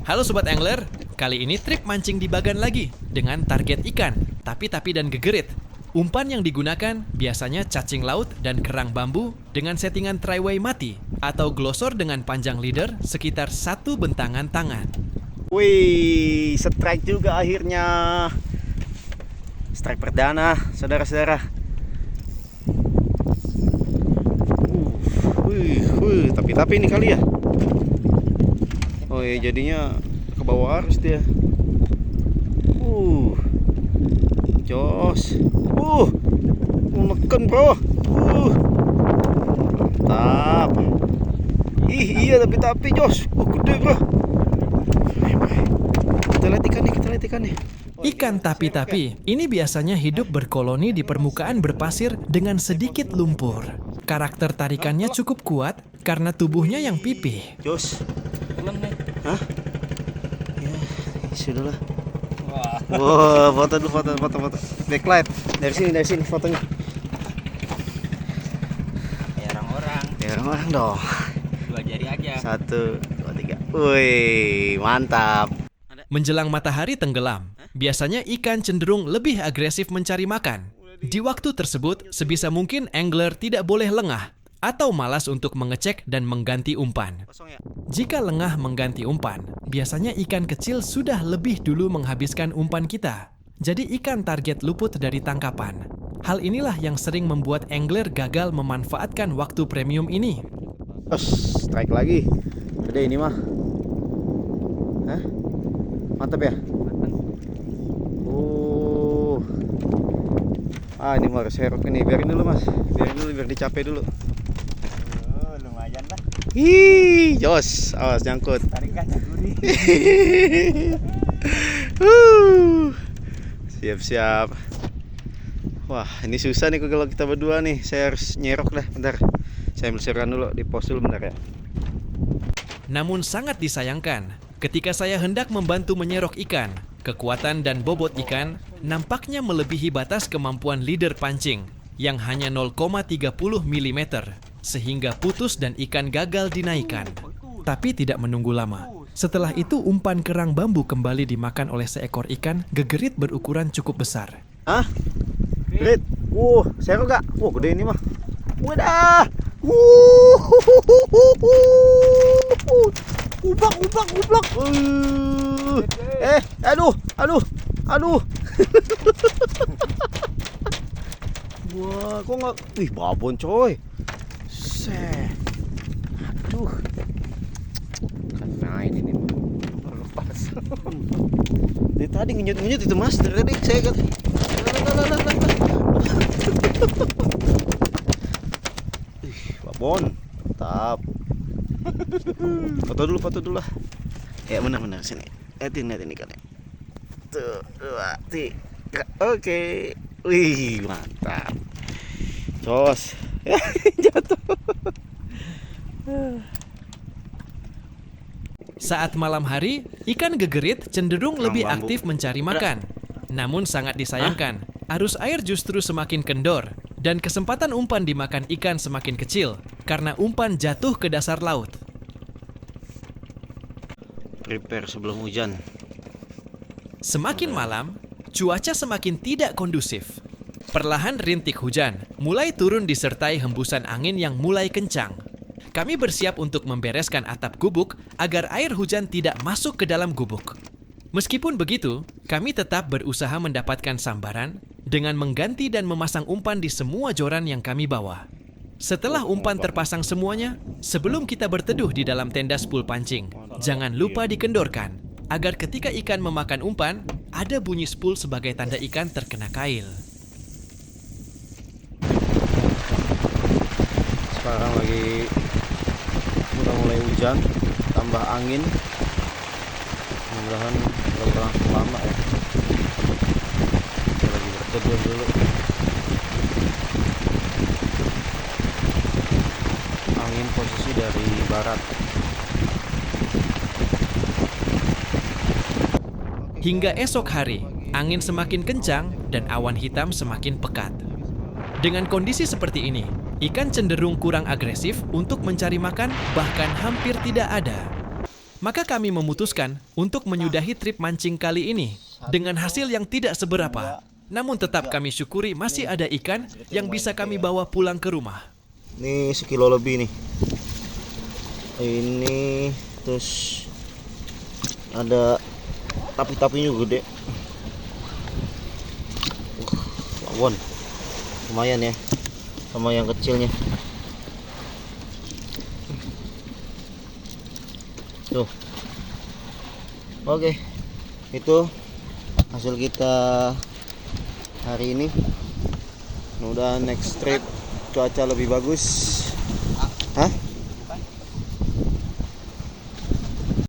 Halo Sobat Angler, kali ini trik mancing di Bagan lagi dengan target ikan, tapi dan gegerit. Umpan yang digunakan biasanya cacing laut dan kerang bambu dengan settingan tri-way mati atau glosor dengan panjang leader sekitar 1 bentangan tangan. Wih, strike juga akhirnya. Strike perdana, saudara-saudara. Tapi ini kali ya. Oh iya, jadinya ke bawah arus dia. Jos. Menekan bro. Mantap. Iya tapi Jos. Gede bro. Kita lihat ikannya. Ikan tapi ini biasanya hidup berkoloni di permukaan berpasir dengan sedikit lumpur. Karakter tarikannya cukup kuat karena tubuhnya yang pipih. Jos. Hah? Ya, sudahlah. Wah, foto. Backlight. Dari sini fotonya. Ya orang-orang dong. 2 jari aja. 1, 2, 3. Wih, mantap. Menjelang matahari tenggelam, biasanya ikan cenderung lebih agresif mencari makan. Di waktu tersebut, sebisa mungkin angler tidak boleh lengah atau malas untuk mengecek dan mengganti umpan. Jika lengah mengganti umpan, biasanya ikan kecil sudah lebih dulu menghabiskan umpan kita. Jadi ikan target luput dari tangkapan. Hal inilah yang sering membuat angler gagal memanfaatkan waktu premium ini. Strike lagi. Gede ini mah. Hah? Mantap ya? Ini mau serok ini. Biarin dulu mas. Biar dicapai dulu. Lumayan lah. Jos, awas nyangkut. Tarikannya gurih. Siap. Wah, ini susah nih kalau kita berdua nih. Saya harus nyerok dah, bentar. Saya ambil serokan dulu, di pos dulu bentar ya. Namun sangat disayangkan, ketika saya hendak membantu menyerok ikan, kekuatan dan bobot ikan nampaknya melebihi batas kemampuan leader pancing yang hanya 0,30 mm, sehingga putus dan ikan gagal dinaikkan. Tapi tidak menunggu lama. Setelah itu umpan kerang bambu kembali dimakan oleh seekor ikan gegerit berukuran cukup besar. Hah? Gerit? Serok gak? Gede ini mah. Wadah! Ublak. Aduh. Wah, kok nggak? Babon coy. Aduh. Kan main ini mah. Lepas. Dari tadi ngenyut itu mas. Dari tadi saya kan. Babon. Mantap. Foto dulu lah. Ya benar sini. Lihatin ikannya. 1, 2, 3. Oke. Wih, mantap. Jos. Jatuh. Saat malam hari, ikan gegerit cenderung lebih bambu. aktif mencari makan. Namun sangat disayangkan, arus air justru semakin kendor dan kesempatan umpan dimakan ikan semakin kecil karena umpan jatuh ke dasar laut. Prepare sebelum hujan. Semakin malam, cuaca semakin tidak kondusif. Perlahan rintik hujan mulai turun disertai hembusan angin yang mulai kencang. Kami bersiap untuk membereskan atap gubuk agar air hujan tidak masuk ke dalam gubuk. Meskipun begitu, kami tetap berusaha mendapatkan sambaran dengan mengganti dan memasang umpan di semua joran yang kami bawa. Setelah umpan terpasang semuanya, sebelum kita berteduh di dalam tenda spool pancing, jangan lupa dikendorkan agar ketika ikan memakan umpan, ada bunyi spool sebagai tanda ikan terkena kail. Sekarang lagi udah mulai hujan, tambah angin. Mudah-mudahan gak berlangsung lama ya. Kita lagi berteduh dulu. Angin posisi dari barat. Hingga esok hari, angin semakin kencang dan awan hitam semakin pekat. Dengan kondisi seperti ini, ikan cenderung kurang agresif untuk mencari makan, bahkan hampir tidak ada. Maka kami memutuskan untuk menyudahi trip mancing kali ini dengan hasil yang tidak seberapa. Namun tetap kami syukuri masih ada ikan yang bisa kami bawa pulang ke rumah. Ini sekilo lebih nih. Ini terus ada tapi-tapinya gede. Wah, lumayan ya sama yang kecilnya. Tuh. Oke. Itu hasil kita hari ini. Mudah next trip cuaca lebih bagus. Hah?